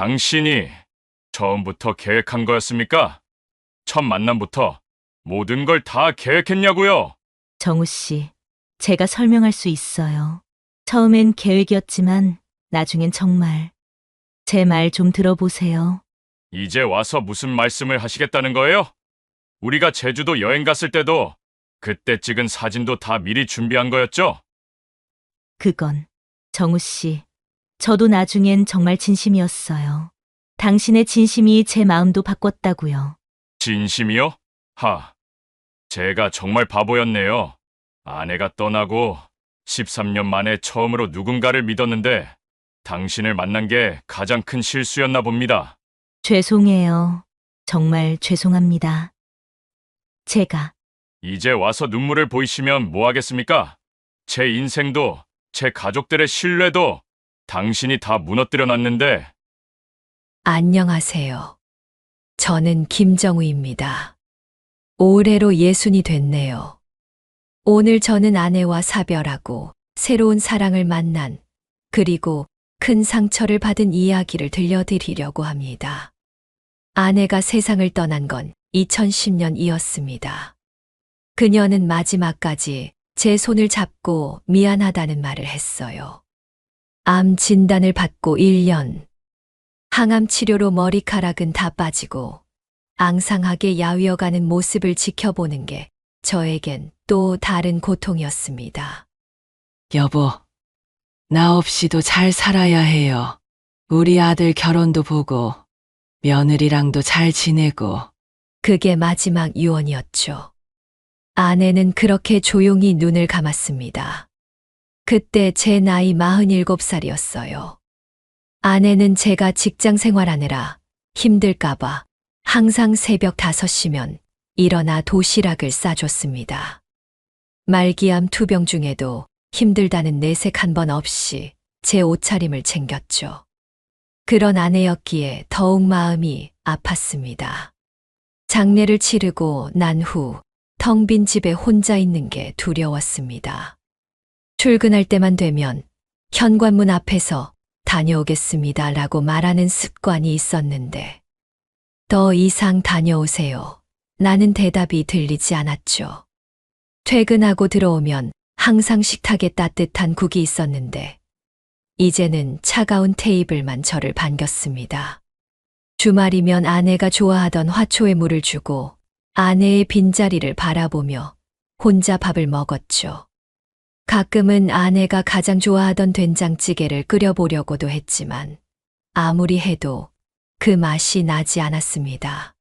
당신이 처음부터 계획한 거였습니까? 첫 만남부터 모든 걸 다 계획했냐고요? 정우 씨, 제가 설명할 수 있어요. 처음엔 계획이었지만 나중엔 정말. 제 말 좀 들어보세요. 이제 와서 무슨 말씀을 하시겠다는 거예요? 우리가 제주도 여행 갔을 때도 그때 찍은 사진도 다 미리 준비한 거였죠? 그건 정우 씨, 저도 나중엔 정말 진심이었어요. 당신의 진심이 제 마음도 바꿨다고요. 진심이요? 제가 정말 바보였네요. 아내가 떠나고 13년 만에 처음으로 누군가를 믿었는데 당신을 만난 게 가장 큰 실수였나 봅니다. 죄송해요. 정말 죄송합니다. 제가 이제 와서 눈물을 보이시면 뭐 하겠습니까? 제 인생도 제 가족들의 신뢰도 당신이 다 무너뜨려 놨는데 안녕하세요. 저는 김정우입니다. 올해로 60이 됐네요. 오늘 저는 아내와 사별하고 새로운 사랑을 만난, 그리고 큰 상처를 받은 이야기를 들려드리려고 합니다. 아내가 세상을 떠난 건 2010년이었습니다. 그녀는 마지막까지 제 손을 잡고 미안하다는 말을 했어요. 암 진단을 받고 1년, 항암 치료로 머리카락은 다 빠지고 앙상하게 야위어가는 모습을 지켜보는 게 저에겐 또 다른 고통이었습니다. 여보, 나 없이도 잘 살아야 해요. 우리 아들 결혼도 보고, 며느리랑도 잘 지내고. 그게 마지막 유언이었죠. 아내는 그렇게 조용히 눈을 감았습니다. 그때 제 나이 47살이었어요. 아내는 제가 직장 생활하느라 힘들까봐 항상 새벽 5시면 일어나 도시락을 싸줬습니다. 말기암 투병 중에도 힘들다는 내색 한 번 없이 제 옷차림을 챙겼죠. 그런 아내였기에 더욱 마음이 아팠습니다. 장례를 치르고 난 후 텅 빈 집에 혼자 있는 게 두려웠습니다. 출근할 때만 되면 현관문 앞에서 다녀오겠습니다 라고 말하는 습관이 있었는데 더 이상 다녀오세요. 라는 대답이 들리지 않았죠. 퇴근하고 들어오면 항상 식탁에 따뜻한 국이 있었는데 이제는 차가운 테이블만 저를 반겼습니다. 주말이면 아내가 좋아하던 화초에 물을 주고 아내의 빈자리를 바라보며 혼자 밥을 먹었죠. 가끔은 아내가 가장 좋아하던 된장찌개를 끓여보려고도 했지만 아무리 해도 그 맛이 나지 않았습니다.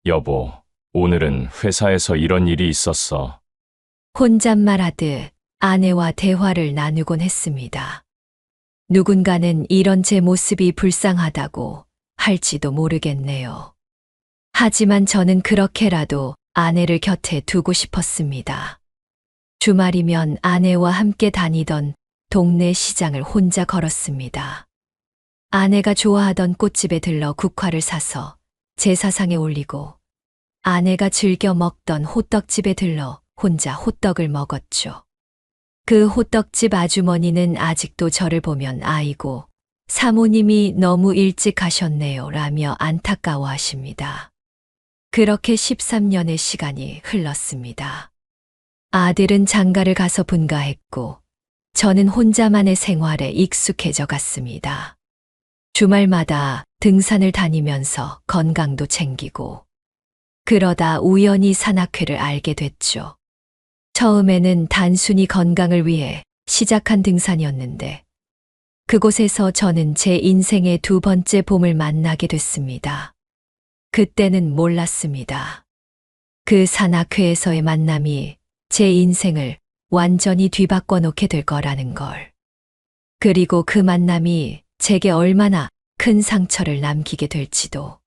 여보, 오늘은 회사에서 이런 일이 있었어. 혼잣말하듯 아내와 대화를 나누곤 했습니다. 누군가는 이런 제 모습이 불쌍하다고 할지도 모르겠네요. 하지만 저는 그렇게라도 아내를 곁에 두고 싶었습니다. 주말이면 아내와 함께 다니던 동네 시장을 혼자 걸었습니다. 아내가 좋아하던 꽃집에 들러 국화를 사서 제사상에 올리고 아내가 즐겨 먹던 호떡집에 들러 혼자 호떡을 먹었죠. 그 호떡집 아주머니는 아직도 저를 보면 아이고, 사모님이 너무 일찍 가셨네요 라며 안타까워하십니다. 그렇게 13년의 시간이 흘렀습니다. 아들은 장가를 가서 분가했고 저는 혼자만의 생활에 익숙해져 갔습니다. 주말마다 등산을 다니면서 건강도 챙기고 그러다 우연히 산악회를 알게 됐죠. 처음에는 단순히 건강을 위해 시작한 등산이었는데 그곳에서 저는 제 인생의 두 번째 봄을 만나게 됐습니다. 그때는 몰랐습니다. 그 산악회에서의 만남이 제 인생을 완전히 뒤바꿔 놓게 될 거라는 걸. 그리고 그 만남이 제게 얼마나 큰 상처를 남기게 될지도.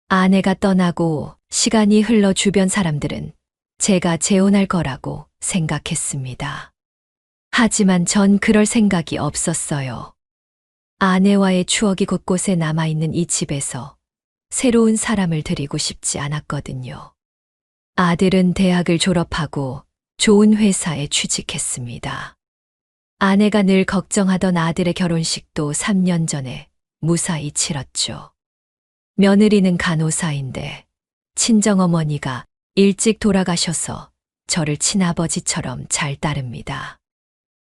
아내가 떠나고 시간이 흘러 주변 사람들은 제가 재혼할 거라고 생각했습니다. 하지만 전 그럴 생각이 없었어요. 아내와의 추억이 곳곳에 남아있는 이 집에서 새로운 사람을 들이고 싶지 않았거든요. 아들은 대학을 졸업하고 좋은 회사에 취직했습니다. 아내가 늘 걱정하던 아들의 결혼식도 3년 전에 무사히 치렀죠. 며느리는 간호사인데 친정어머니가 일찍 돌아가셔서 저를 친아버지처럼 잘 따릅니다.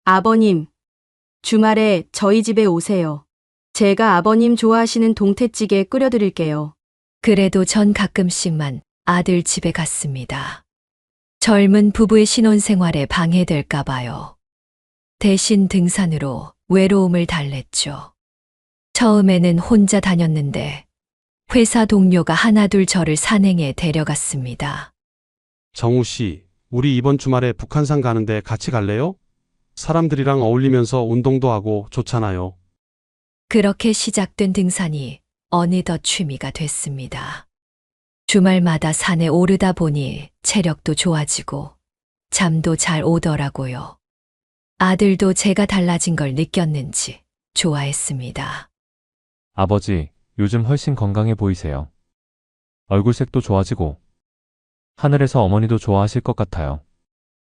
아버님, 주말에 저희 집에 오세요. 제가 아버님 좋아하시는 동태찌개 끓여드릴게요. 그래도 전 가끔씩만 아들 집에 갔습니다. 젊은 부부의 신혼생활에 방해될까 봐요. 대신 등산으로 외로움을 달랬죠. 처음에는 혼자 다녔는데 회사 동료가 하나둘 저를 산행에 데려갔습니다. 정우 씨, 우리 이번 주말에 북한산 가는데 같이 갈래요? 사람들이랑 어울리면서 운동도 하고 좋잖아요. 그렇게 시작된 등산이 어느덧 취미가 됐습니다. 주말마다 산에 오르다 보니 체력도 좋아지고 잠도 잘 오더라고요. 아들도 제가 달라진 걸 느꼈는지 좋아했습니다. 아버지, 요즘 훨씬 건강해 보이세요. 얼굴색도 좋아지고 하늘에서 어머니도 좋아하실 것 같아요.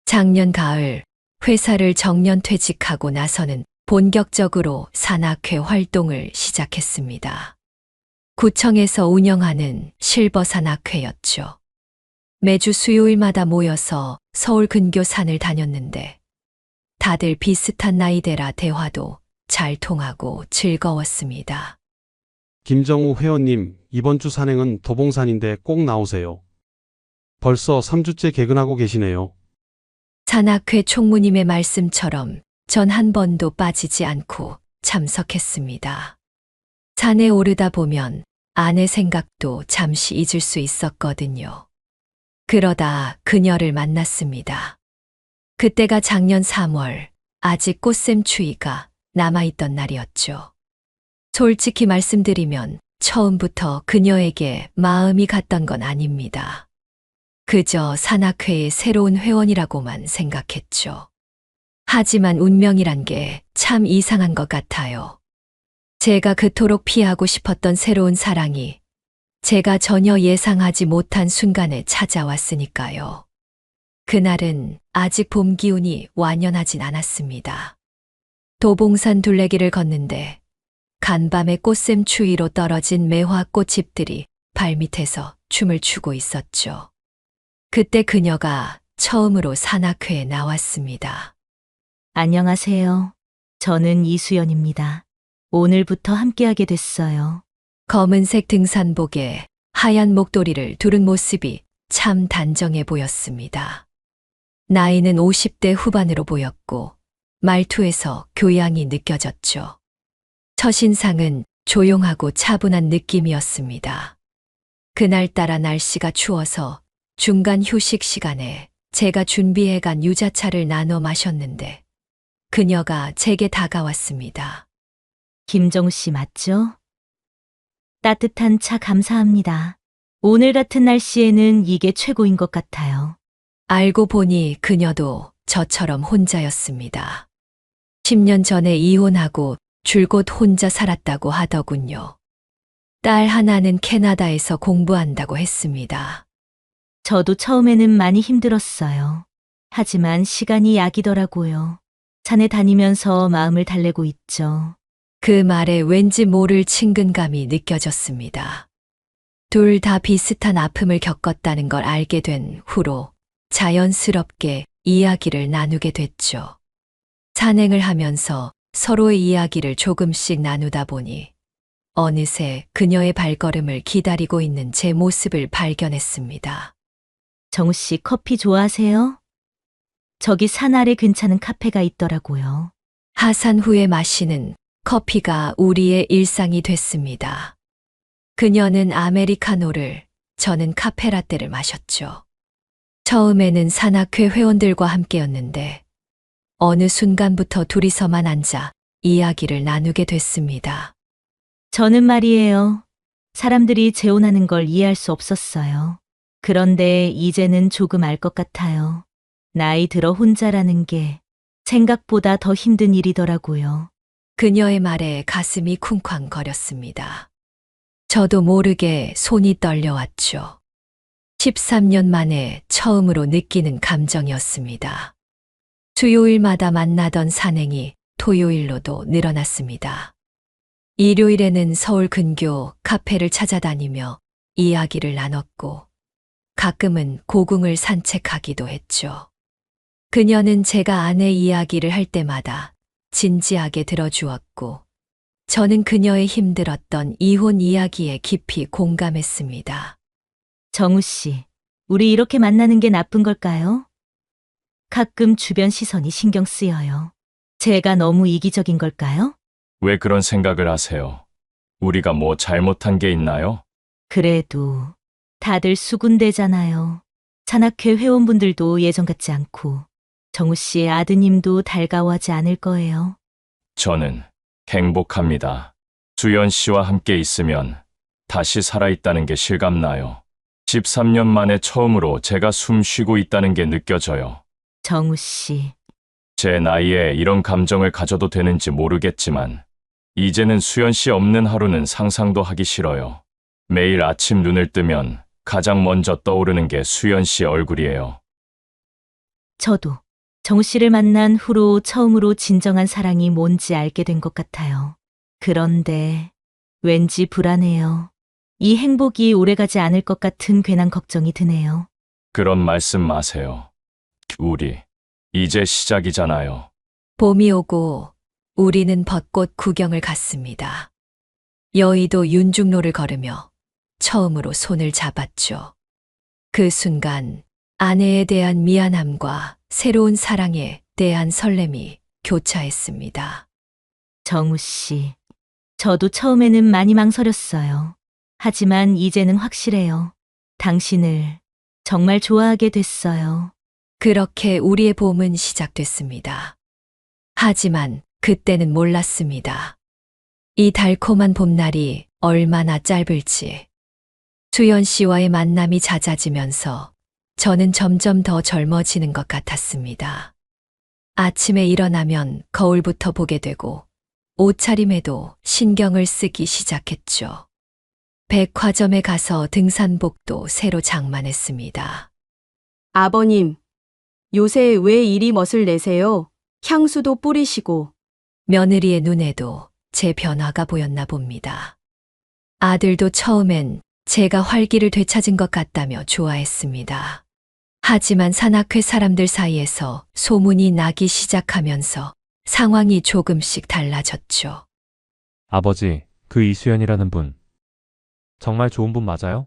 작년 가을 회사를 정년 퇴직하고 나서는 본격적으로 산악회 활동을 시작했습니다. 구청에서 운영하는 실버 산악회였죠. 매주 수요일마다 모여서 서울 근교 산을 다녔는데 다들 비슷한 나이대라 대화도 잘 통하고 즐거웠습니다. 김정우 회원님, 이번 주 산행은 도봉산인데 꼭 나오세요. 벌써 3주째 개근하고 계시네요. 산악회 총무님의 말씀처럼 전 한 번도 빠지지 않고 참석했습니다. 산에 오르다 보면 아내 생각도 잠시 잊을 수 있었거든요. 그러다 그녀를 만났습니다. 그때가 작년 3월, 아직 꽃샘 추위가 남아있던 날이었죠. 솔직히 말씀드리면 처음부터 그녀에게 마음이 갔던 건 아닙니다. 그저 산악회의 새로운 회원이라고만 생각했죠. 하지만 운명이란 게 참 이상한 것 같아요. 제가 그토록 피하고 싶었던 새로운 사랑이 제가 전혀 예상하지 못한 순간에 찾아왔으니까요. 그날은 아직 봄 기운이 완연하진 않았습니다. 도봉산 둘레길을 걷는데 간밤의 꽃샘 추위로 떨어진 매화 꽃잎들이 발밑에서 춤을 추고 있었죠. 그때 그녀가 처음으로 산악회에 나왔습니다. 안녕하세요. 저는 이수연입니다. 오늘부터 함께하게 됐어요. 검은색 등산복에 하얀 목도리를 두른 모습이 참 단정해 보였습니다. 나이는 50대 후반으로 보였고 말투에서 교양이 느껴졌죠. 첫인상은 조용하고 차분한 느낌이었습니다. 그날따라 날씨가 추워서 중간 휴식 시간에 제가 준비해간 유자차를 나눠 마셨는데 그녀가 제게 다가왔습니다. 김정우 씨 맞죠? 따뜻한 차 감사합니다. 오늘 같은 날씨에는 이게 최고인 것 같아요. 알고 보니 그녀도 저처럼 혼자였습니다. 10년 전에 이혼하고 줄곧 혼자 살았다고 하더군요. 딸 하나는 캐나다에서 공부한다고 했습니다. 저도 처음에는 많이 힘들었어요. 하지만 시간이 약이더라고요. 산에 다니면서 마음을 달래고 있죠. 그 말에 왠지 모를 친근감이 느껴졌습니다. 둘 다 비슷한 아픔을 겪었다는 걸 알게 된 후로 자연스럽게 이야기를 나누게 됐죠. 산행을 하면서 서로의 이야기를 조금씩 나누다 보니 어느새 그녀의 발걸음을 기다리고 있는 제 모습을 발견했습니다. 정우 씨 커피 좋아하세요? 저기 산 아래 괜찮은 카페가 있더라고요. 하산 후에 마시는 커피가 우리의 일상이 됐습니다. 그녀는 아메리카노를, 저는 카페라떼를 마셨죠. 처음에는 산악회 회원들과 함께였는데 어느 순간부터 둘이서만 앉아 이야기를 나누게 됐습니다. 저는 말이에요. 사람들이 재혼하는 걸 이해할 수 없었어요. 그런데 이제는 조금 알 것 같아요. 나이 들어 혼자라는 게 생각보다 더 힘든 일이더라고요. 그녀의 말에 가슴이 쿵쾅거렸습니다. 저도 모르게 손이 떨려왔죠. 13년 만에 처음으로 느끼는 감정이었습니다. 수요일마다 만나던 산행이 토요일로도 늘어났습니다. 일요일에는 서울 근교 카페를 찾아다니며 이야기를 나눴고 가끔은 고궁을 산책하기도 했죠. 그녀는 제가 아내 이야기를 할 때마다 진지하게 들어주었고 저는 그녀의 힘들었던 이혼 이야기에 깊이 공감했습니다. 정우 씨, 우리 이렇게 만나는 게 나쁜 걸까요? 가끔 주변 시선이 신경 쓰여요. 제가 너무 이기적인 걸까요? 왜 그런 생각을 하세요? 우리가 뭐 잘못한 게 있나요? 그래도 다들 수군대잖아요. 산악회 회원분들도 예전 같지 않고 정우 씨의 아드님도 달가워하지 않을 거예요. 저는 행복합니다. 수연 씨와 함께 있으면 다시 살아있다는 게 실감나요. 13년 만에 처음으로 제가 숨 쉬고 있다는 게 느껴져요. 정우 씨, 제 나이에 이런 감정을 가져도 되는지 모르겠지만 이제는 수연 씨 없는 하루는 상상도 하기 싫어요. 매일 아침 눈을 뜨면 가장 먼저 떠오르는 게 수연 씨 얼굴이에요. 저도 정우 씨를 만난 후로 처음으로 진정한 사랑이 뭔지 알게 된 것 같아요. 그런데 왠지 불안해요. 이 행복이 오래가지 않을 것 같은 괜한 걱정이 드네요. 그런 말씀 마세요. 우리 이제 시작이잖아요. 봄이 오고 우리는 벚꽃 구경을 갔습니다. 여의도 윤중로를 걸으며 처음으로 손을 잡았죠. 그 순간 아내에 대한 미안함과 새로운 사랑에 대한 설렘이 교차했습니다. 정우 씨, 저도 처음에는 많이 망설였어요. 하지만 이제는 확실해요. 당신을 정말 좋아하게 됐어요. 그렇게 우리의 봄은 시작됐습니다. 하지만 그때는 몰랐습니다. 이 달콤한 봄날이 얼마나 짧을지. 수연 씨와의 만남이 잦아지면서 저는 점점 더 젊어지는 것 같았습니다. 아침에 일어나면 거울부터 보게 되고 옷차림에도 신경을 쓰기 시작했죠. 백화점에 가서 등산복도 새로 장만했습니다. 아버님, 요새 왜 이리 멋을 내세요? 향수도 뿌리시고. 며느리의 눈에도 제 변화가 보였나 봅니다. 아들도 처음엔 제가 활기를 되찾은 것 같다며 좋아했습니다. 하지만 산악회 사람들 사이에서 소문이 나기 시작하면서 상황이 조금씩 달라졌죠. 아버지, 그 이수연이라는 분. 정말 좋은 분 맞아요?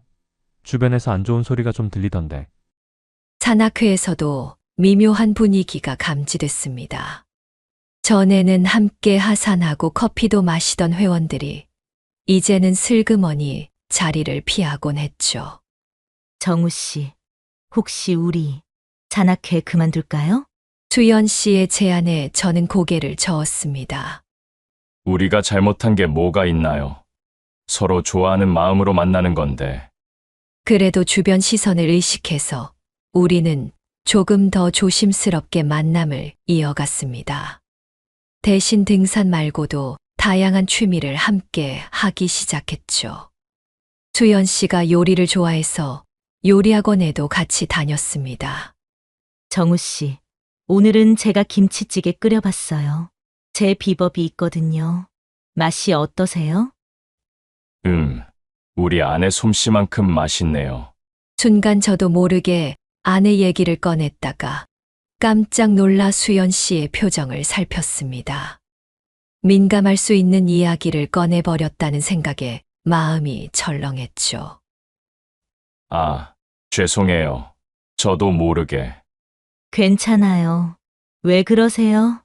주변에서 안 좋은 소리가 좀 들리던데. 산악회에서도 미묘한 분위기가 감지됐습니다. 전에는 함께 하산하고 커피도 마시던 회원들이 이제는 슬그머니 자리를 피하곤 했죠. 정우 씨, 혹시 우리 산악회 그만둘까요? 수연 씨의 제안에 저는 고개를 저었습니다. 우리가 잘못한 게 뭐가 있나요? 서로 좋아하는 마음으로 만나는 건데. 그래도 주변 시선을 의식해서 우리는 조금 더 조심스럽게 만남을 이어갔습니다. 대신 등산 말고도 다양한 취미를 함께 하기 시작했죠. 수연 씨가 요리를 좋아해서 요리학원에도 같이 다녔습니다. 정우 씨, 오늘은 제가 김치찌개 끓여봤어요. 제 비법이 있거든요. 맛이 어떠세요? 우리 아내 솜씨만큼 맛있네요. 순간 저도 모르게 아내 얘기를 꺼냈다가 깜짝 놀라 수연 씨의 표정을 살폈습니다. 민감할 수 있는 이야기를 꺼내버렸다는 생각에 마음이 철렁했죠. 아, 죄송해요. 저도 모르게. 괜찮아요. 왜 그러세요?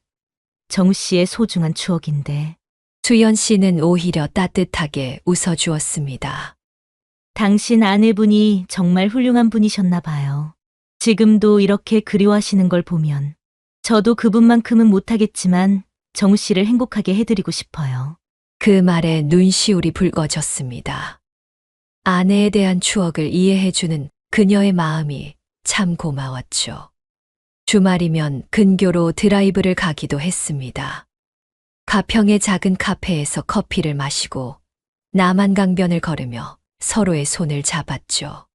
정우 씨의 소중한 추억인데. 수연 씨는 오히려 따뜻하게 웃어주었습니다. 당신 아내분이 정말 훌륭한 분이셨나 봐요. 지금도 이렇게 그리워하시는 걸 보면 저도 그분만큼은 못하겠지만 정우 씨를 행복하게 해드리고 싶어요. 그 말에 눈시울이 붉어졌습니다. 아내에 대한 추억을 이해해주는 그녀의 마음이 참 고마웠죠. 주말이면 근교로 드라이브를 가기도 했습니다. 가평의 작은 카페에서 커피를 마시고 남한강변을 걸으며 서로의 손을 잡았죠.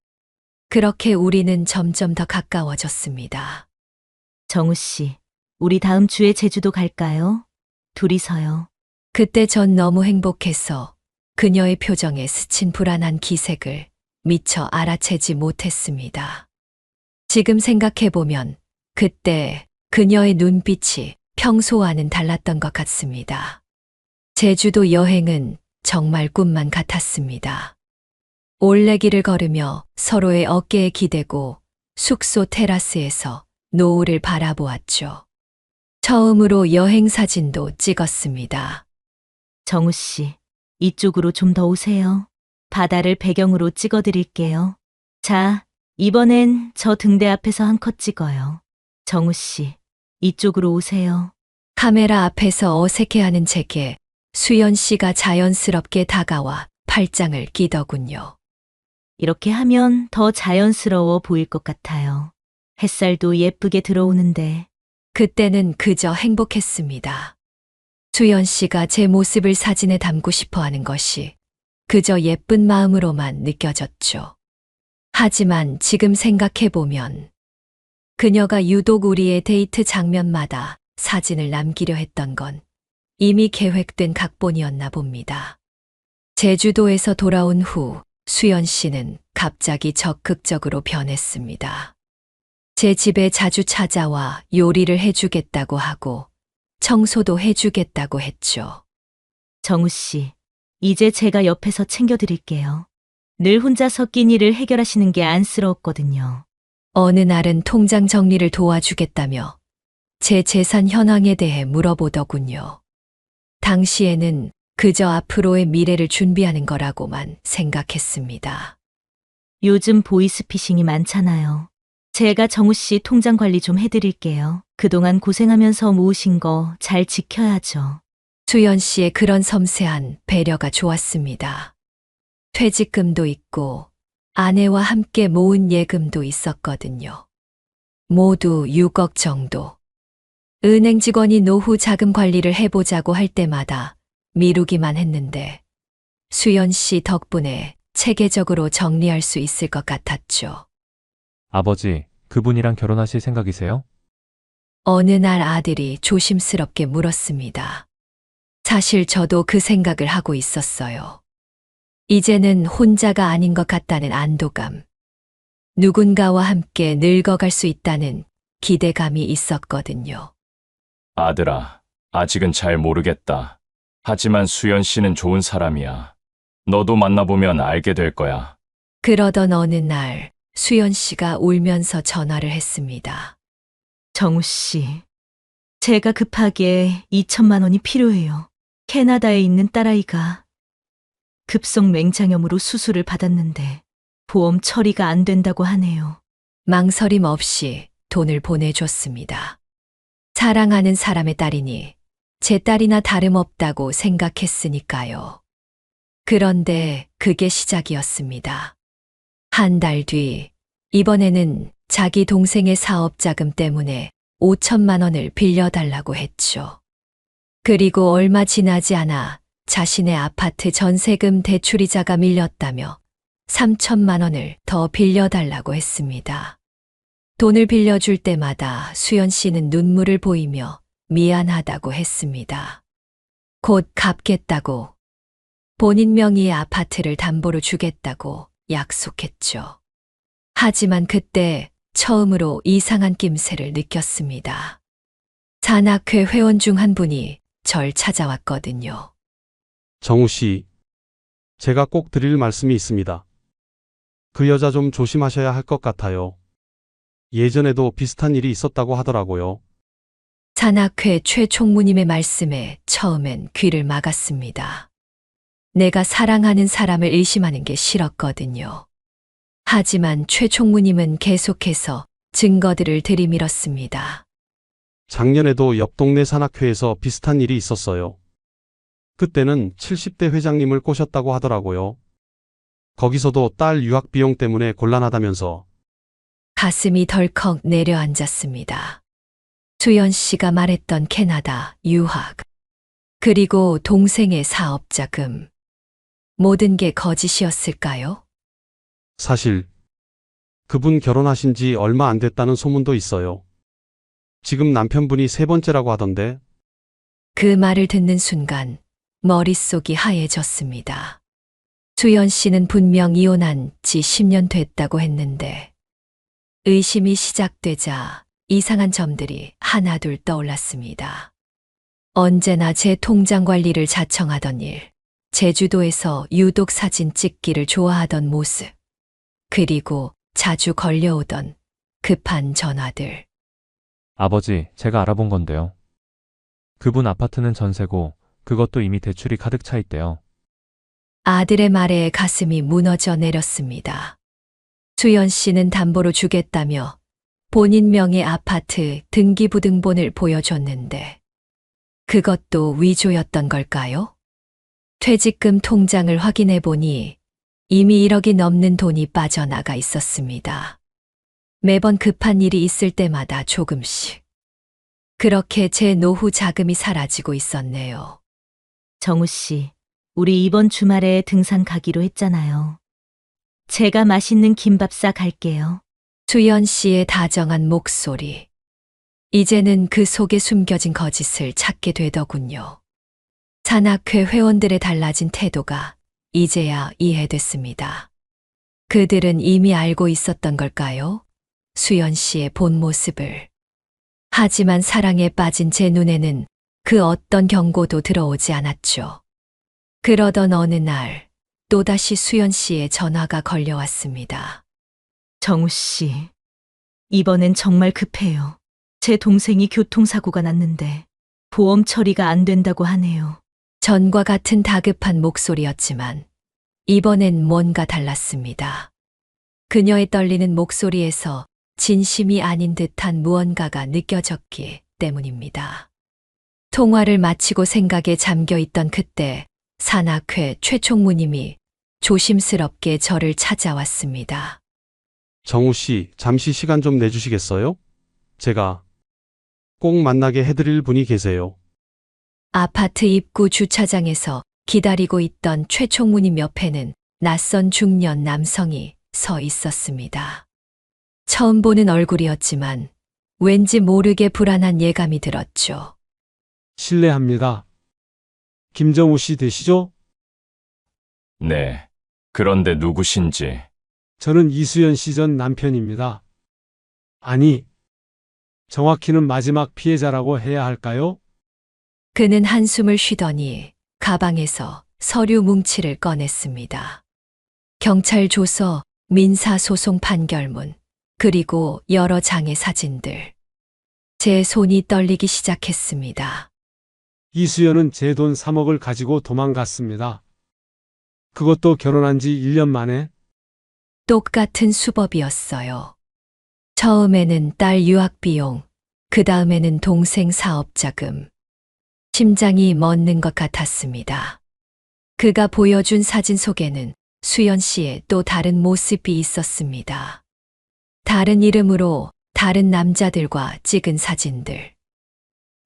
그렇게 우리는 점점 더 가까워졌습니다. 정우 씨, 우리 다음 주에 제주도 갈까요? 둘이서요. 그때 전 너무 행복해서 그녀의 표정에 스친 불안한 기색을 미처 알아채지 못했습니다. 지금 생각해보면 그때 그녀의 눈빛이 평소와는 달랐던 것 같습니다. 제주도 여행은 정말 꿈만 같았습니다. 올레길을 걸으며 서로의 어깨에 기대고 숙소 테라스에서 노을을 바라보았죠. 처음으로 여행 사진도 찍었습니다. 정우 씨, 이쪽으로 좀 더 오세요. 바다를 배경으로 찍어드릴게요. 자, 이번엔 저 등대 앞에서 한 컷 찍어요. 정우 씨, 이쪽으로 오세요. 카메라 앞에서 어색해하는 제게 수연 씨가 자연스럽게 다가와 팔짱을 끼더군요. 이렇게 하면 더 자연스러워 보일 것 같아요. 햇살도 예쁘게 들어오는데. 그때는 그저 행복했습니다. 수연 씨가 제 모습을 사진에 담고 싶어 하는 것이 그저 예쁜 마음으로만 느껴졌죠. 하지만 지금 생각해보면 그녀가 유독 우리의 데이트 장면마다 사진을 남기려 했던 건 이미 계획된 각본이었나 봅니다. 제주도에서 돌아온 후 수연 씨는 갑자기 적극적으로 변했습니다. 제 집에 자주 찾아와 요리를 해주겠다고 하고 청소도 해주겠다고 했죠. 정우 씨, 이제 제가 옆에서 챙겨드릴게요. 늘 혼자 섞인 일을 해결하시는 게 안쓰러웠거든요. 어느 날은 통장 정리를 도와주겠다며 제 재산 현황에 대해 물어보더군요. 당시에는 그저 앞으로의 미래를 준비하는 거라고만 생각했습니다. 요즘 보이스피싱이 많잖아요. 제가 정우 씨 통장 관리 좀 해드릴게요. 그동안 고생하면서 모으신 거 잘 지켜야죠. 수연 씨의 그런 섬세한 배려가 좋았습니다. 퇴직금도 있고 아내와 함께 모은 예금도 있었거든요. 모두 6억 정도. 은행 직원이 노후 자금 관리를 해보자고 할 때마다 미루기만 했는데 수연 씨 덕분에 체계적으로 정리할 수 있을 것 같았죠. 아버지, 그분이랑 결혼하실 생각이세요? 어느 날 아들이 조심스럽게 물었습니다. 사실 저도 그 생각을 하고 있었어요. 이제는 혼자가 아닌 것 같다는 안도감. 누군가와 함께 늙어갈 수 있다는 기대감이 있었거든요. 아들아, 아직은 잘 모르겠다. 하지만 수연 씨는 좋은 사람이야. 너도 만나보면 알게 될 거야. 그러던 어느 날 수연 씨가 울면서 전화를 했습니다. 정우 씨, 제가 급하게 2천만 원이 필요해요. 캐나다에 있는 딸아이가 급성 맹장염으로 수술을 받았는데 보험 처리가 안 된다고 하네요. 망설임 없이 돈을 보내줬습니다. 사랑하는 사람의 딸이니 제 딸이나 다름없다고 생각했으니까요. 그런데 그게 시작이었습니다. 한 달 뒤, 이번에는 자기 동생의 사업 자금 때문에 5천만 원을 빌려달라고 했죠. 그리고 얼마 지나지 않아 자신의 아파트 전세금 대출이자가 밀렸다며 3천만 원을 더 빌려달라고 했습니다. 돈을 빌려줄 때마다 수연 씨는 눈물을 보이며 미안하다고 했습니다. 곧 갚겠다고, 본인 명의의 아파트를 담보로 주겠다고 약속했죠. 하지만 그때 처음으로 이상한 낌새를 느꼈습니다. 산악회 회원 중 한 분이 절 찾아왔거든요. 정우 씨, 제가 꼭 드릴 말씀이 있습니다. 그 여자 좀 조심하셔야 할 것 같아요. 예전에도 비슷한 일이 있었다고 하더라고요. 산악회 최 총무님의 말씀에 처음엔 귀를 막았습니다. 내가 사랑하는 사람을 의심하는 게 싫었거든요. 하지만 최 총무님은 계속해서 증거들을 들이밀었습니다. 작년에도 옆 동네 산악회에서 비슷한 일이 있었어요. 그때는 70대 회장님을 꼬셨다고 하더라고요. 거기서도 딸 유학 비용 때문에 곤란하다면서. 가슴이 덜컥 내려앉았습니다. 수연 씨가 말했던 캐나다 유학, 그리고 동생의 사업 자금. 모든 게 거짓이었을까요? 사실 그분 결혼하신 지 얼마 안 됐다는 소문도 있어요. 지금 남편분이 세 번째라고 하던데. 그 말을 듣는 순간 머릿속이 하얘졌습니다. 수연 씨는 분명 이혼한 지 10년 됐다고 했는데 의심이 시작되자 이상한 점들이 하나둘 떠올랐습니다. 언제나 제 통장 관리를 자청하던 일, 제주도에서 유독 사진 찍기를 좋아하던 모습, 그리고 자주 걸려오던 급한 전화들. 아버지, 제가 알아본 건데요. 그분 아파트는 전세고 그것도 이미 대출이 가득 차 있대요. 아들의 말에 가슴이 무너져 내렸습니다. 수연 씨는 담보로 주겠다며 본인 명의 아파트 등기부등본을 보여줬는데 그것도 위조였던 걸까요? 퇴직금 통장을 확인해 보니 이미 1억이 넘는 돈이 빠져나가 있었습니다. 매번 급한 일이 있을 때마다 조금씩. 그렇게 제 노후 자금이 사라지고 있었네요. 정우 씨, 우리 이번 주말에 등산 가기로 했잖아요. 제가 맛있는 김밥 싸 갈게요. 수연 씨의 다정한 목소리. 이제는 그 속에 숨겨진 거짓을 찾게 되더군요. 산악회 회원들의 달라진 태도가 이제야 이해됐습니다. 그들은 이미 알고 있었던 걸까요? 수연 씨의 본 모습을. 하지만 사랑에 빠진 제 눈에는 그 어떤 경고도 들어오지 않았죠. 그러던 어느 날 또다시 수연 씨의 전화가 걸려왔습니다. 정우 씨, 이번엔 정말 급해요. 제 동생이 교통사고가 났는데 보험 처리가 안 된다고 하네요. 전과 같은 다급한 목소리였지만 이번엔 뭔가 달랐습니다. 그녀의 떨리는 목소리에서 진심이 아닌 듯한 무언가가 느껴졌기 때문입니다. 통화를 마치고 생각에 잠겨 있던 그때 산악회 최총무님이 조심스럽게 저를 찾아왔습니다. 정우 씨, 잠시 시간 좀 내주시겠어요? 제가 꼭 만나게 해드릴 분이 계세요. 아파트 입구 주차장에서 기다리고 있던 최총무님 옆에는 낯선 중년 남성이 서 있었습니다. 처음 보는 얼굴이었지만 왠지 모르게 불안한 예감이 들었죠. 실례합니다. 김정우 씨 되시죠? 네. 그런데 누구신지. 저는 이수연 씨 전 남편입니다. 아니, 정확히는 마지막 피해자라고 해야 할까요? 그는 한숨을 쉬더니 가방에서 서류 뭉치를 꺼냈습니다. 경찰 조서, 민사소송 판결문, 그리고 여러 장의 사진들. 제 손이 떨리기 시작했습니다. 이수연은 제 돈 3억을 가지고 도망갔습니다. 그것도 결혼한 지 1년 만에. 똑같은 수법이었어요. 처음에는 딸 유학비용, 그 다음에는 동생 사업자금. 심장이 멎는 것 같았습니다. 그가 보여준 사진 속에는 수연 씨의 또 다른 모습이 있었습니다. 다른 이름으로 다른 남자들과 찍은 사진들.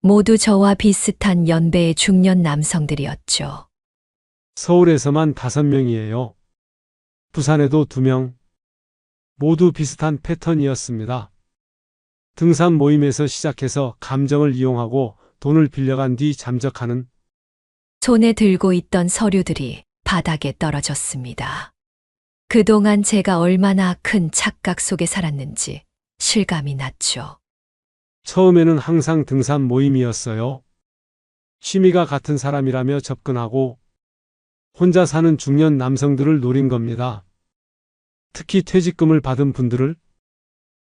모두 저와 비슷한 연배의 중년 남성들이었죠. 서울에서만 5명이에요. 부산에도 2명. 모두 비슷한 패턴이었습니다. 등산 모임에서 시작해서 감정을 이용하고 돈을 빌려간 뒤 잠적하는. 손에 들고 있던 서류들이 바닥에 떨어졌습니다. 그동안 제가 얼마나 큰 착각 속에 살았는지 실감이 났죠. 처음에는 항상 등산 모임이었어요. 취미가 같은 사람이라며 접근하고 혼자 사는 중년 남성들을 노린 겁니다. 특히 퇴직금을 받은 분들을.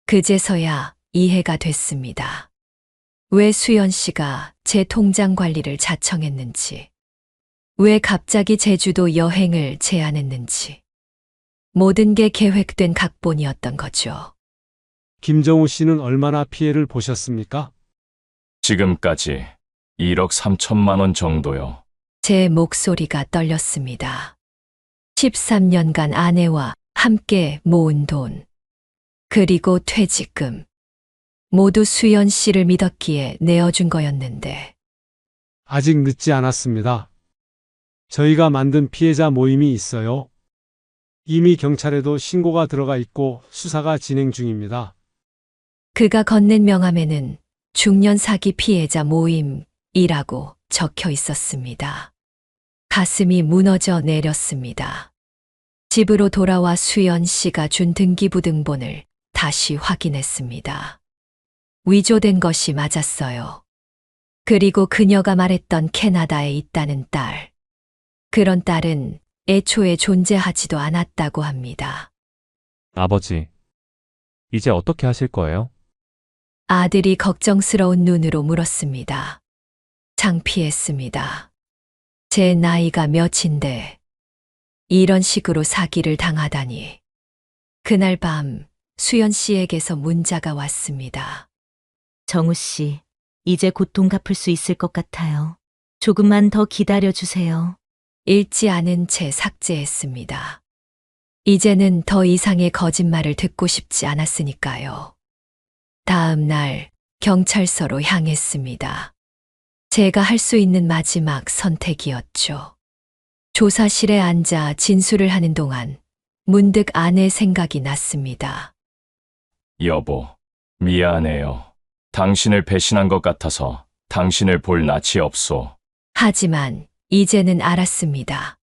그제서야 이해가 됐습니다. 왜 수연 씨가 제 통장 관리를 자청했는지, 왜 갑자기 제주도 여행을 제안했는지. 모든 게 계획된 각본이었던 거죠. 김정우 씨는 얼마나 피해를 보셨습니까? 지금까지 1억 3천만 원 정도요. 제 목소리가 떨렸습니다. 13년간 아내와 함께 모은 돈, 그리고 퇴직금. 모두 수연 씨를 믿었기에 내어준 거였는데. 아직 늦지 않았습니다. 저희가 만든 피해자 모임이 있어요. 이미 경찰에도 신고가 들어가 있고 수사가 진행 중입니다. 그가 건넨 명함에는 중년 사기 피해자 모임이라고 적혀 있었습니다. 가슴이 무너져 내렸습니다. 집으로 돌아와 수연 씨가 준 등기부등본을 다시 확인했습니다. 위조된 것이 맞았어요. 그리고 그녀가 말했던 캐나다에 있다는 딸. 그런 딸은 애초에 존재하지도 않았다고 합니다. 아버지, 이제 어떻게 하실 거예요? 아들이 걱정스러운 눈으로 물었습니다. 창피했습니다. 제 나이가 몇인데 이런 식으로 사기를 당하다니. 그날 밤 수연 씨에게서 문자가 왔습니다. 정우 씨, 이제 곧 돈 갚을 수 있을 것 같아요. 조금만 더 기다려 주세요. 읽지 않은 채 삭제했습니다. 이제는 더 이상의 거짓말을 듣고 싶지 않았으니까요. 다음 날 경찰서로 향했습니다. 제가 할 수 있는 마지막 선택이었죠. 조사실에 앉아 진술을 하는 동안 문득 아내 생각이 났습니다. 여보, 미안해요. 당신을 배신한 것 같아서 당신을 볼 낯이 없소. 하지만 이제는 알았습니다.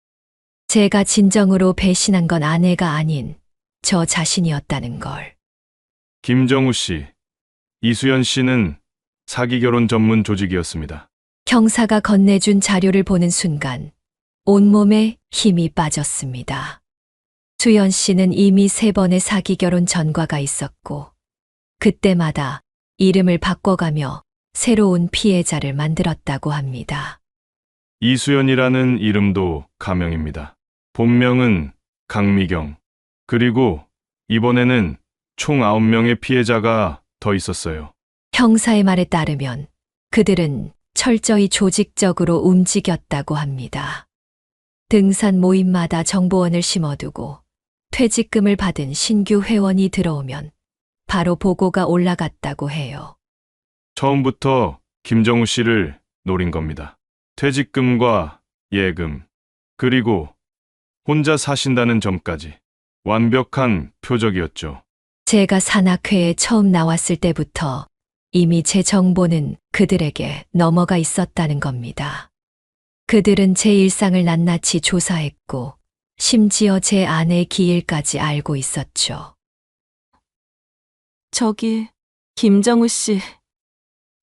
제가 진정으로 배신한 건 아내가 아닌 저 자신이었다는 걸. 김정우 씨, 이수연 씨는 사기 결혼 전문 조직이었습니다. 형사가 건네준 자료를 보는 순간 온몸에 힘이 빠졌습니다. 수연 씨는 이미 3번의 사기 결혼 전과가 있었고 그때마다 이름을 바꿔가며 새로운 피해자를 만들었다고 합니다. 이수연이라는 이름도 가명입니다. 본명은 강미경. 그리고 이번에는 총 9명의 피해자가 더 있었어요. 형사의 말에 따르면 그들은 철저히 조직적으로 움직였다고 합니다. 등산 모임마다 정보원을 심어두고 퇴직금을 받은 신규 회원이 들어오면 바로 보고가 올라갔다고 해요. 처음부터 김정우 씨를 노린 겁니다. 퇴직금과 예금, 그리고 혼자 사신다는 점까지 완벽한 표적이었죠. 제가 산악회에 처음 나왔을 때부터 이미 제 정보는 그들에게 넘어가 있었다는 겁니다. 그들은 제 일상을 낱낱이 조사했고 심지어 제 아내의 기일까지 알고 있었죠. 저기, 김정우 씨.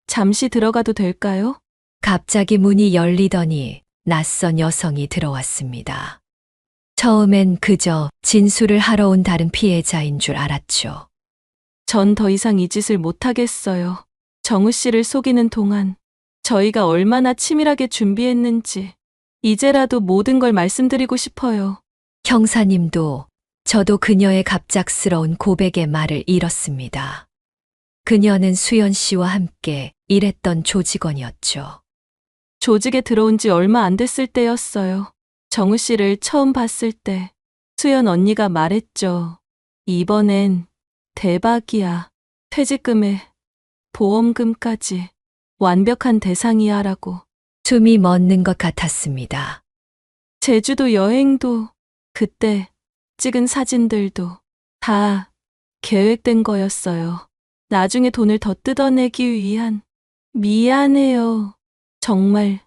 잠시 들어가도 될까요? 갑자기 문이 열리더니 낯선 여성이 들어왔습니다. 처음엔 그저 진술을 하러 온 다른 피해자인 줄 알았죠. 전 더 이상 이 짓을 못하겠어요. 정우 씨를 속이는 동안 저희가 얼마나 치밀하게 준비했는지 이제라도 모든 걸 말씀드리고 싶어요. 형사님도 저도 그녀의 갑작스러운 고백의 말을 잃었습니다. 그녀는 수연 씨와 함께 일했던 조직원이었죠. 조직에 들어온 지 얼마 안 됐을 때였어요. 정우 씨를 처음 봤을 때 수연 언니가 말했죠. 이번엔 대박이야. 퇴직금에 보험금까지 완벽한 대상이야 라고. 숨이 멎는 것 같았습니다. 제주도 여행도 그때 찍은 사진들도 다 계획된 거였어요. 나중에 돈을 더 뜯어내기 위한. 미안해요. 정말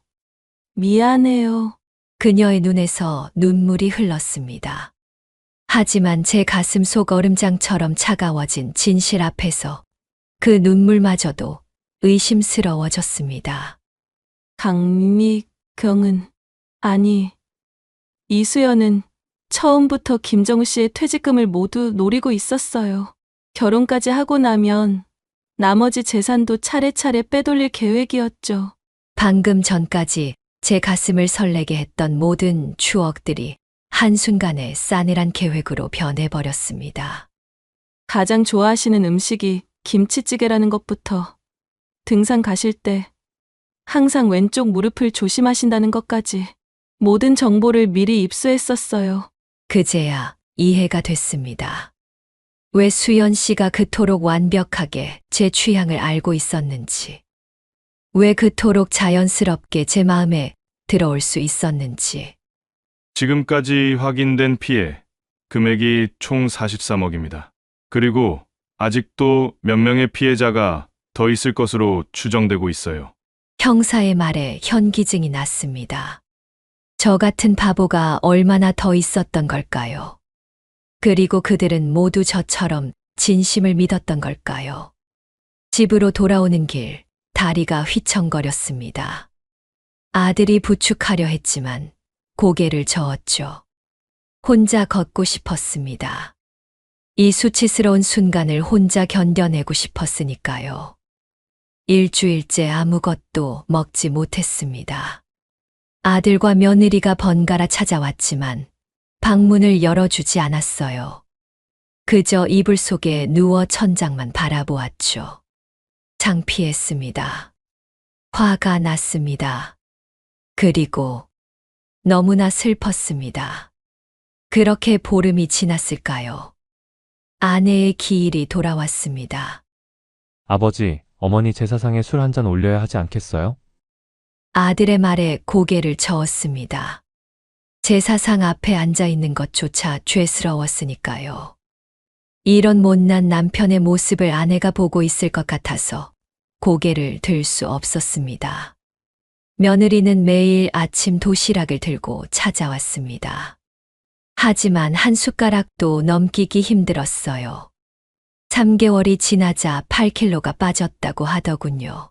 미안해요. 그녀의 눈에서 눈물이 흘렀습니다. 하지만 제 가슴 속 얼음장처럼 차가워진 진실 앞에서 그 눈물마저도 의심스러워졌습니다. 강미경은 아니, 이수연은 처음부터 김정우 씨의 퇴직금을 모두 노리고 있었어요. 결혼까지 하고 나면 나머지 재산도 차례차례 빼돌릴 계획이었죠. 방금 전까지 제 가슴을 설레게 했던 모든 추억들이 한순간에 싸늘한 계획으로 변해버렸습니다. 가장 좋아하시는 음식이 김치찌개라는 것부터 등산 가실 때 항상 왼쪽 무릎을 조심하신다는 것까지 모든 정보를 미리 입수했었어요. 그제야 이해가 됐습니다. 왜 수연 씨가 그토록 완벽하게 제 취향을 알고 있었는지, 왜 그토록 자연스럽게 제 마음에 들어올 수 있었는지. 지금까지 확인된 피해 금액이 총 43억입니다. 그리고 아직도 몇 명의 피해자가 더 있을 것으로 추정되고 있어요. 형사의 말에 현기증이 났습니다. 저 같은 바보가 얼마나 더 있었던 걸까요? 그리고 그들은 모두 저처럼 진심을 믿었던 걸까요? 집으로 돌아오는 길, 다리가 휘청거렸습니다. 아들이 부축하려 했지만 고개를 저었죠. 혼자 걷고 싶었습니다. 이 수치스러운 순간을 혼자 견뎌내고 싶었으니까요. 일주일째 아무것도 먹지 못했습니다. 아들과 며느리가 번갈아 찾아왔지만 방문을 열어주지 않았어요. 그저 이불 속에 누워 천장만 바라보았죠. 창피했습니다. 화가 났습니다. 그리고 너무나 슬펐습니다. 그렇게 보름이 지났을까요? 아내의 기일이 돌아왔습니다. 아버지, 어머니 제사상에 술 한 잔 올려야 하지 않겠어요? 아들의 말에 고개를 저었습니다. 제사상 앞에 앉아 있는 것조차 죄스러웠으니까요. 이런 못난 남편의 모습을 아내가 보고 있을 것 같아서 고개를 들 수 없었습니다. 며느리는 매일 아침 도시락을 들고 찾아왔습니다. 하지만 한 숟가락도 넘기기 힘들었어요. 3개월이 지나자 8kg가 빠졌다고 하더군요.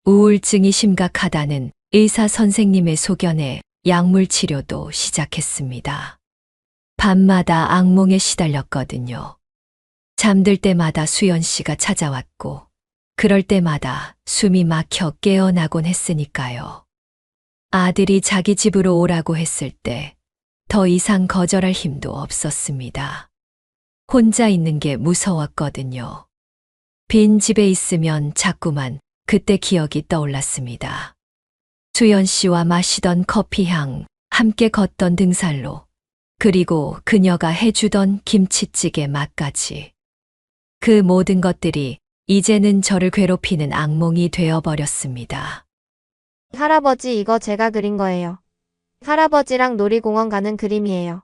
우울증이 심각하다는 의사 선생님의 소견에 약물 치료도 시작했습니다. 밤마다 악몽에 시달렸거든요. 잠들 때마다 수연 씨가 찾아왔고, 그럴 때마다 숨이 막혀 깨어나곤 했으니까요. 아들이 자기 집으로 오라고 했을 때 더 이상 거절할 힘도 없었습니다. 혼자 있는 게 무서웠거든요. 빈 집에 있으면 자꾸만 그때 기억이 떠올랐습니다. 수연 씨와 마시던 커피향, 함께 걷던 등산로, 그리고 그녀가 해주던 김치찌개 맛까지. 그 모든 것들이 이제는 저를 괴롭히는 악몽이 되어버렸습니다. 할아버지, 이거 제가 그린 거예요. 할아버지랑 놀이공원 가는 그림이에요.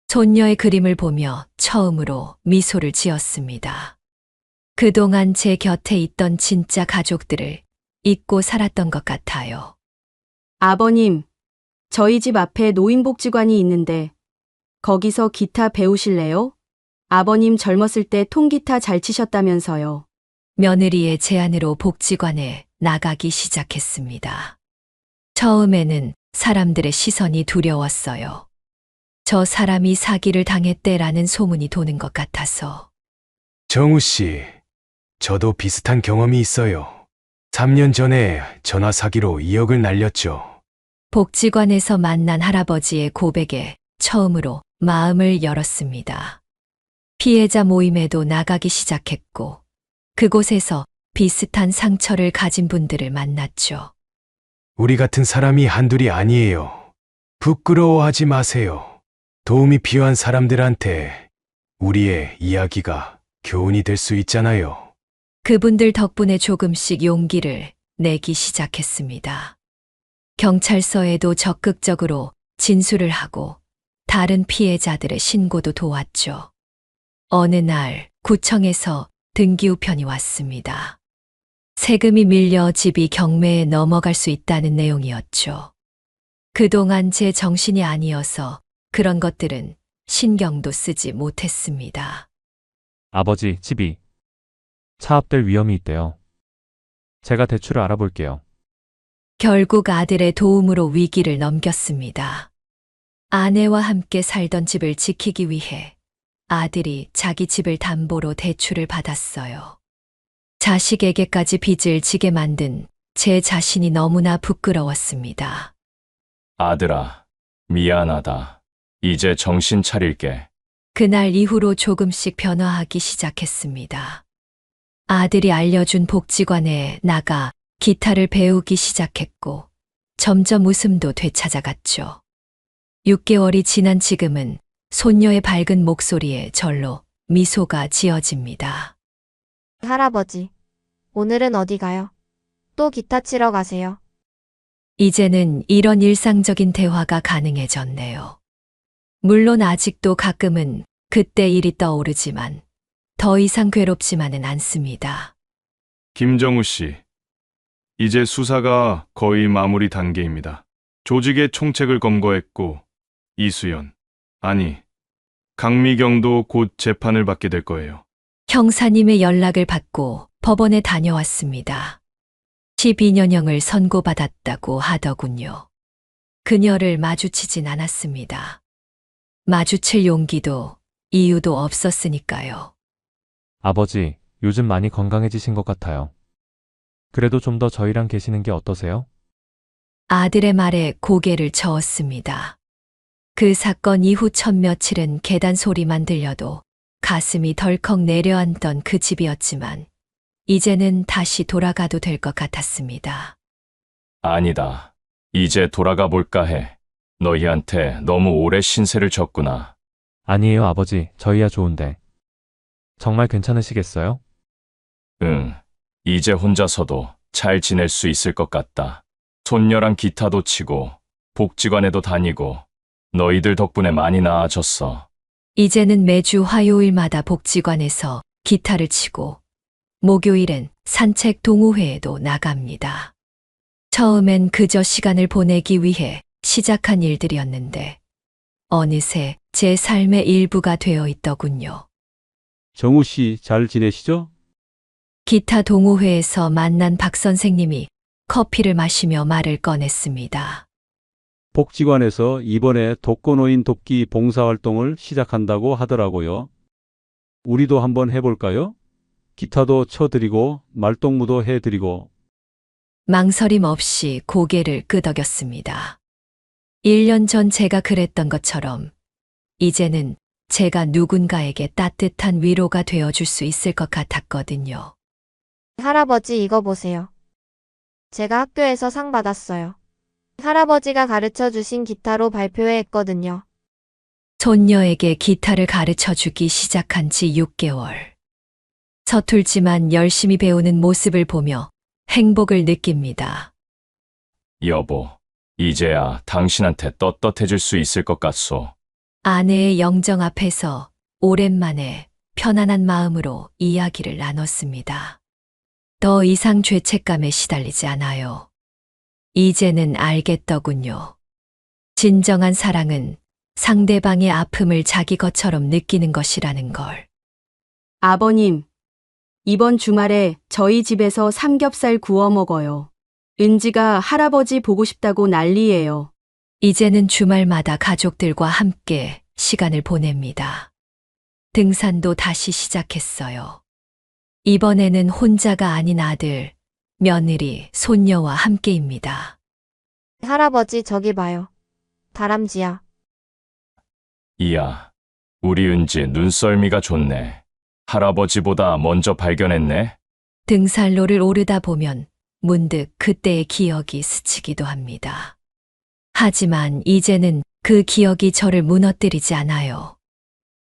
손녀의 그림을 보며 처음으로 미소를 지었습니다. 그동안 제 곁에 있던 진짜 가족들을 잊고 살았던 것 같아요. 아버님, 저희 집 앞에 노인복지관이 있는데 거기서 기타 배우실래요? 아버님 젊었을 때 통기타 잘 치셨다면서요. 며느리의 제안으로 복지관에 나가기 시작했습니다. 처음에는 사람들의 시선이 두려웠어요. 저 사람이 사기를 당했대라는 소문이 도는 것 같아서. 정우 씨, 저도 비슷한 경험이 있어요. 3년 전에 전화 사기로 2억을 날렸죠. 복지관에서 만난 할아버지의 고백에 처음으로 마음을 열었습니다. 피해자 모임에도 나가기 시작했고, 그곳에서 비슷한 상처를 가진 분들을 만났죠. 우리 같은 사람이 한둘이 아니에요. 부끄러워하지 마세요. 도움이 필요한 사람들한테 우리의 이야기가 교훈이 될 수 있잖아요. 그분들 덕분에 조금씩 용기를 내기 시작했습니다. 경찰서에도 적극적으로 진술을 하고 다른 피해자들의 신고도 도왔죠. 어느 날 구청에서 등기 우편이 왔습니다. 세금이 밀려 집이 경매에 넘어갈 수 있다는 내용이었죠. 그동안 제 정신이 아니어서 그런 것들은 신경도 쓰지 못했습니다. 아버지, 집이 차압될 위험이 있대요. 제가 대출을 알아볼게요. 결국 아들의 도움으로 위기를 넘겼습니다. 아내와 함께 살던 집을 지키기 위해 아들이 자기 집을 담보로 대출을 받았어요. 자식에게까지 빚을 지게 만든 제 자신이 너무나 부끄러웠습니다. 아들아, 미안하다. 이제 정신 차릴게. 그날 이후로 조금씩 변화하기 시작했습니다. 아들이 알려준 복지관에 나가 기타를 배우기 시작했고 점점 웃음도 되찾아갔죠. 6개월이 지난 지금은 손녀의 밝은 목소리에 절로 미소가 지어집니다. 할아버지, 오늘은 어디 가요? 또 기타 치러 가세요. 이제는 이런 일상적인 대화가 가능해졌네요. 물론 아직도 가끔은 그때 일이 떠오르지만 더 이상 괴롭지만은 않습니다. 김정우 씨, 이제 수사가 거의 마무리 단계입니다. 조직의 총책을 검거했고 이수연, 아니 강미경도 곧 재판을 받게 될 거예요. 형사님의 연락을 받고 법원에 다녀왔습니다. 12년형을 선고받았다고 하더군요. 그녀를 마주치진 않았습니다. 마주칠 용기도 이유도 없었으니까요. 아버지, 요즘 많이 건강해지신 것 같아요. 그래도 좀 더 저희랑 계시는 게 어떠세요? 아들의 말에 고개를 저었습니다. 그 사건 이후 첫 며칠은 계단 소리만 들려도 가슴이 덜컥 내려앉던 그 집이었지만 이제는 다시 돌아가도 될 것 같았습니다. 아니다. 이제 돌아가 볼까 해. 너희한테 너무 오래 신세를 졌구나. 아니에요, 아버지. 저희야 좋은데. 정말 괜찮으시겠어요? 응. 이제 혼자서도 잘 지낼 수 있을 것 같다. 손녀랑 기타도 치고 복지관에도 다니고 너희들 덕분에 많이 나아졌어. 이제는 매주 화요일마다 복지관에서 기타를 치고 목요일엔 산책 동호회에도 나갑니다. 처음엔 그저 시간을 보내기 위해 시작한 일들이었는데 어느새 제 삶의 일부가 되어 있더군요. 정우 씨 잘 지내시죠? 기타 동호회에서 만난 박 선생님이 커피를 마시며 말을 꺼냈습니다. 복지관에서 이번에 독거노인 돕기 봉사활동을 시작한다고 하더라고요. 우리도 한번 해볼까요? 기타도 쳐드리고 말동무도 해드리고. 망설임 없이 고개를 끄덕였습니다. 1년 전 제가 그랬던 것처럼 이제는 제가 누군가에게 따뜻한 위로가 되어줄 수 있을 것 같았거든요. 할아버지 이거 보세요. 제가 학교에서 상 받았어요. 할아버지가 가르쳐 주신 기타로 발표회 했거든요. 손녀에게 기타를 가르쳐 주기 시작한 지 6개월. 서툴지만 열심히 배우는 모습을 보며 행복을 느낍니다. 여보, 이제야 당신한테 떳떳해질 수 있을 것 같소. 아내의 영정 앞에서 오랜만에 편안한 마음으로 이야기를 나눴습니다. 더 이상 죄책감에 시달리지 않아요. 이제는 알겠더군요. 진정한 사랑은 상대방의 아픔을 자기 것처럼 느끼는 것이라는 걸. 아버님, 이번 주말에 저희 집에서 삼겹살 구워 먹어요. 은지가 할아버지 보고 싶다고 난리예요. 이제는 주말마다 가족들과 함께 시간을 보냅니다. 등산도 다시 시작했어요. 이번에는 혼자가 아닌 아들, 며느리, 손녀와 함께입니다. 할아버지 저기 봐요. 다람쥐야. 이야, 우리 은지 눈썰미가 좋네. 할아버지보다 먼저 발견했네. 등산로를 오르다 보면 문득 그때의 기억이 스치기도 합니다. 하지만 이제는 그 기억이 저를 무너뜨리지 않아요.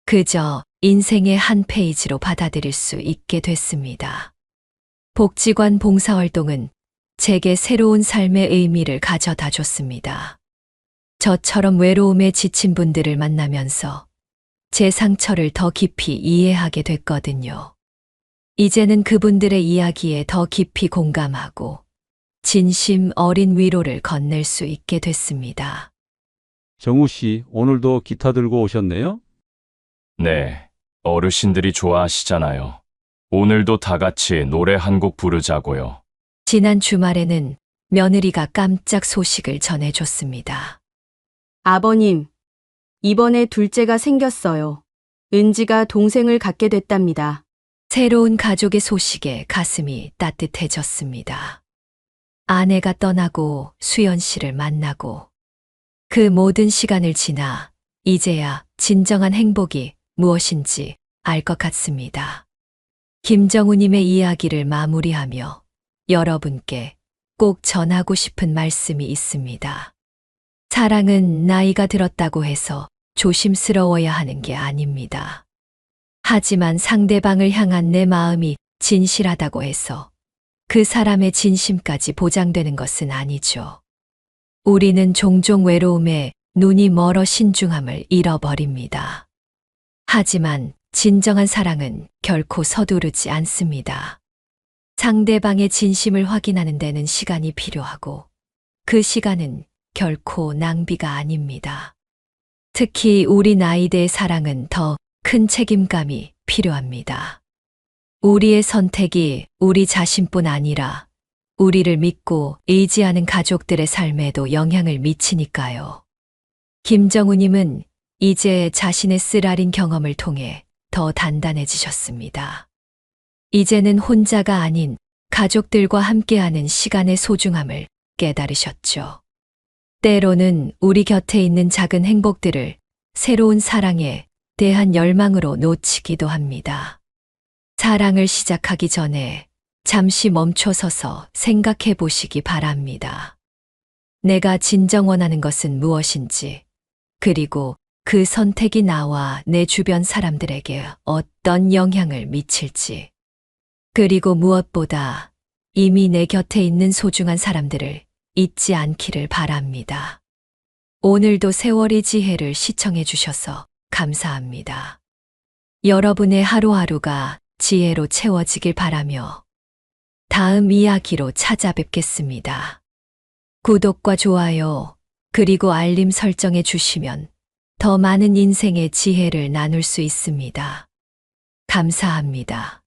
그저 인생의 한 페이지로 받아들일 수 있게 됐습니다. 복지관 봉사활동은 제게 새로운 삶의 의미를 가져다 줬습니다. 저처럼 외로움에 지친 분들을 만나면서 제 상처를 더 깊이 이해하게 됐거든요. 이제는 그분들의 이야기에 더 깊이 공감하고 진심 어린 위로를 건넬 수 있게 됐습니다. 정우 씨 오늘도 기타 들고 오셨네요? 네, 어르신들이 좋아하시잖아요. 오늘도 다 같이 노래 한 곡 부르자고요. 지난 주말에는 며느리가 깜짝 소식을 전해줬습니다. 아버님, 이번에 둘째가 생겼어요. 은지가 동생을 갖게 됐답니다. 새로운 가족의 소식에 가슴이 따뜻해졌습니다. 아내가 떠나고 수연 씨를 만나고 그 모든 시간을 지나 이제야 진정한 행복이 무엇인지 알 것 같습니다. 김정우님의 이야기를 마무리하며 여러분께 꼭 전하고 싶은 말씀이 있습니다. 사랑은 나이가 들었다고 해서 조심스러워야 하는 게 아닙니다. 하지만 상대방을 향한 내 마음이 진실하다고 해서 그 사람의 진심까지 보장되는 것은 아니죠. 우리는 종종 외로움에 눈이 멀어 신중함을 잃어버립니다. 하지만 진정한 사랑은 결코 서두르지 않습니다. 상대방의 진심을 확인하는 데는 시간이 필요하고 그 시간은 결코 낭비가 아닙니다. 특히 우리 나이대의 사랑은 더 큰 책임감이 필요합니다. 우리의 선택이 우리 자신뿐 아니라 우리를 믿고 의지하는 가족들의 삶에도 영향을 미치니까요. 김정우님은 이제 자신의 쓰라린 경험을 통해 더 단단해지셨습니다. 이제는 혼자가 아닌 가족들과 함께하는 시간의 소중함을 깨달으셨죠. 때로는 우리 곁에 있는 작은 행복들을 새로운 사랑에 대한 열망으로 놓치기도 합니다. 사랑을 시작하기 전에 잠시 멈춰서서 생각해 보시기 바랍니다. 내가 진정 원하는 것은 무엇인지, 그리고 그 선택이 나와 내 주변 사람들에게 어떤 영향을 미칠지, 그리고 무엇보다 이미 내 곁에 있는 소중한 사람들을 잊지 않기를 바랍니다. 오늘도 세월의 지혜를 시청해 주셔서 감사합니다. 여러분의 하루하루가 지혜로 채워지길 바라며 다음 이야기로 찾아뵙겠습니다. 구독과 좋아요, 그리고 알림 설정해 주시면 더 많은 인생의 지혜를 나눌 수 있습니다. 감사합니다.